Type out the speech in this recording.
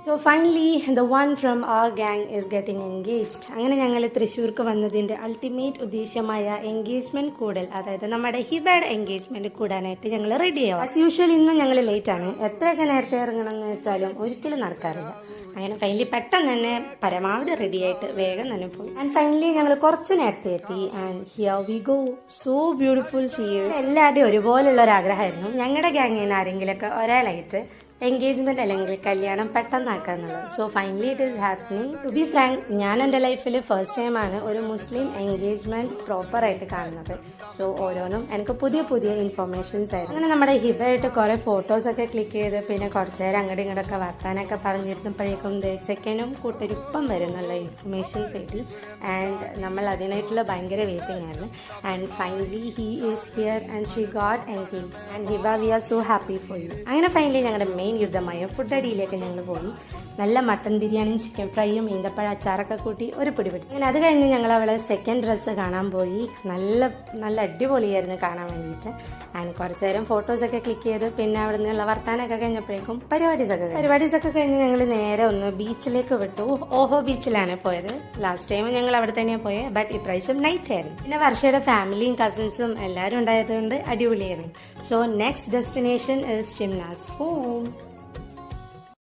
So finally the one from our gang is getting engaged. അങ്ങനെ ഞങ്ങൾ തൃശ്ശൂർക്ക് വന്നതിൻ്റെ ultimate ഉദ്ദേശമായ engagement കൂടൽ, അതായത് നമ്മുടെ ഹിബയുടെ എൻഗേജ്മെൻറ്റ് കൂടാനായിട്ട് ഞങ്ങൾ റെഡിയാവും. ആസ് യൂഷ്വൽ ഇന്നും ഞങ്ങൾ ലേറ്റാണ്. എത്രയൊക്കെ നേരത്തെ ഇറങ്ങണം എന്ന് വെച്ചാലും ഒരിക്കലും നടക്കാറില്ല. അങ്ങനെ ഫൈനലി പെട്ടെന്ന് തന്നെ പരമാവധി റെഡിയായിട്ട് വേഗം തന്നെ പോയി. ആൻഡ് ഫൈനലി ഞങ്ങൾ കുറച്ച് നേരത്തെ എത്തി. And here we go. So beautiful she's. എല്ലാവരുടെയും ഒരുപോലുള്ള ഒരു ആഗ്രഹമായിരുന്നു ഞങ്ങളുടെ ഗാങ്ങിൽ നിന്ന് ആരെങ്കിലുമൊക്കെ ഒരാളായിട്ട് എൻഗേജ്മെന്റ് അല്ലെങ്കിൽ കല്യാണം പെട്ടെന്നാക്കാന്നുള്ളത്. So finally it is happening. To be frank, ഞാൻ എൻ്റെ ലൈഫിൽ ഫസ്റ്റ് ടൈമാണ് ഒരു മുസ്ലിം എൻഗേജ്മെന്റ് പ്രോപ്പറായിട്ട് കാണുന്നത്. സോ ഓരോന്നും എനിക്ക് പുതിയ പുതിയ ഇൻഫർമേഷൻസ് ആയിരുന്നു. അങ്ങനെ നമ്മുടെ ഹിബായിട്ട് കുറേ ഫോട്ടോസൊക്കെ ക്ലിക്ക് ചെയ്ത് പിന്നെ കുറച്ച് നേരം അങ്ങോട്ടും ഇങ്ങോട്ടൊക്കെ വർത്താനൊക്കെ പറഞ്ഞിരുന്നപ്പോഴേക്കും ചെക്കനും കൂട്ടരിപ്പം വരുന്നുള്ള ഇൻഫർമേഷൻസ് ആയിട്ട്. ആൻഡ് നമ്മൾ അതിനായിട്ടുള്ള ഭയങ്കര വെയിറ്റിംഗ് ആയിരുന്നു. And finally he is here and she got engaged. And Hiba, we are so happy for you. അങ്ങനെ ഫൈനലി ഞങ്ങളുടെ മെയിൻ യുദ്ധമായ ഫുഡ് അടിയിലേക്ക് ഞങ്ങൾ പോയി. നല്ല മട്ടൻ ബിരിയാണിയും ചിക്കൻ ഫ്രൈയും ഈന്തപ്പഴ അച്ചാറൊക്കെ കൂട്ടി ഒരു പിടി പിടിച്ചു. അങ്ങനെ അത് കഴിഞ്ഞ് ഞങ്ങൾ അവളെ സെക്കൻഡ് ഡ്രസ്സ് കാണാൻ പോയി. നല്ല അടിപൊളിയായിരുന്നു കാണാൻ വേണ്ടിയിട്ട്. ആൻഡ് കുറച്ച് നേരം ഫോട്ടോസൊക്കെ ക്ലിക്ക് ചെയ്ത് പിന്നെ അവിടെ നിന്നുള്ള വർത്താനൊക്കെ കഴിഞ്ഞപ്പോഴേക്കും പരിപാടീസൊക്കെ കഴിഞ്ഞ് ഞങ്ങൾ നേരെ ഒന്ന് ബീച്ചിലേക്ക് വിട്ടു. ഓഹോ ബീച്ചിലാണ് പോയത്. ലാസ്റ്റ് ടൈം ഞങ്ങൾ അവിടെ തന്നെയാണ് പോയത്. ബട്ട് ഇപ്രാവശ്യം നൈറ്റ് ആയിരുന്നു. പിന്നെ വർഷയുടെ ഫാമിലിയും കസിൻസും എല്ലാവരും ഉണ്ടായതുകൊണ്ട് അടിപൊളിയായിരുന്നു. So next destination is Shimnas home.